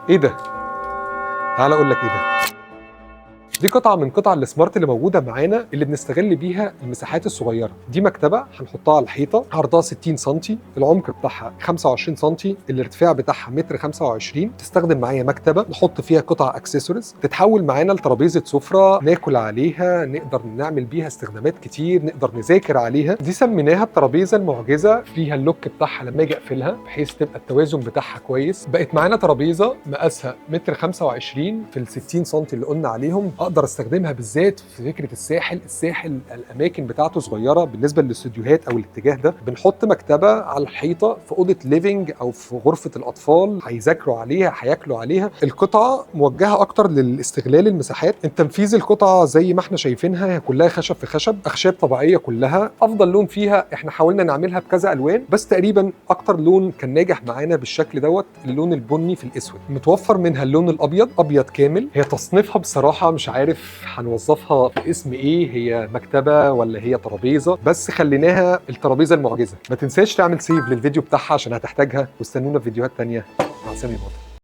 ايه ده؟ تعال اقول لك ايه ده. دي قطعة من قطع السمارت اللي موجودة معانا اللي بنستغل بيها المساحات الصغيرة. دي مكتبة هنحطها على الحيطة، عرضها 60 سم، العمق بتاعها 25 سم، الارتفاع بتاعها متر 25. تستخدم معايا مكتبة نحط فيها قطع اكسسوارز، تتحول معانا لترابيزة سفرة ناكل عليها، نقدر نعمل بيها استخدامات كتير، نقدر نذاكر عليها. دي سميناها الترابيزة المعجزة، فيها اللوك بتاعها لما اجي اقفلها بحيث تبقى التوازن بتاعها كويس. بقت معانا ترابيزة مقاسها متر 25 في ال 60 سم اللي قلنا عليهم. اقدر استخدمها بالذات في فكره الساحل الاماكن بتاعته صغيره. بالنسبه للاستوديوهات او الاتجاه ده بنحط مكتبه على الحيطه في اوضه ليفنج او في غرفه الاطفال، هيذاكروا عليها، هياكلوا عليها. القطعه موجهه اكتر للاستغلال المساحات. تنفيذ القطعه زي ما احنا شايفينها هي كلها خشب في خشب، اخشاب طبيعيه كلها. افضل لون فيها احنا حاولنا نعملها بكذا الوان، بس تقريبا اكتر لون كان ناجح معانا بالشكل دوت اللون البني في الاسود. متوفر منها اللون الابيض، ابيض كامل. هي تصنيفها بصراحه مش عارف هنوظفها في اسم ايه، هي مكتبة ولا هي ترابيزة، بس خليناها الترابيزة المعجزة. ما تنساش تعمل سيف للفيديو بتاعها عشان هتحتاجها، واستنونا في فيديوهات تانية مع سامي بطل.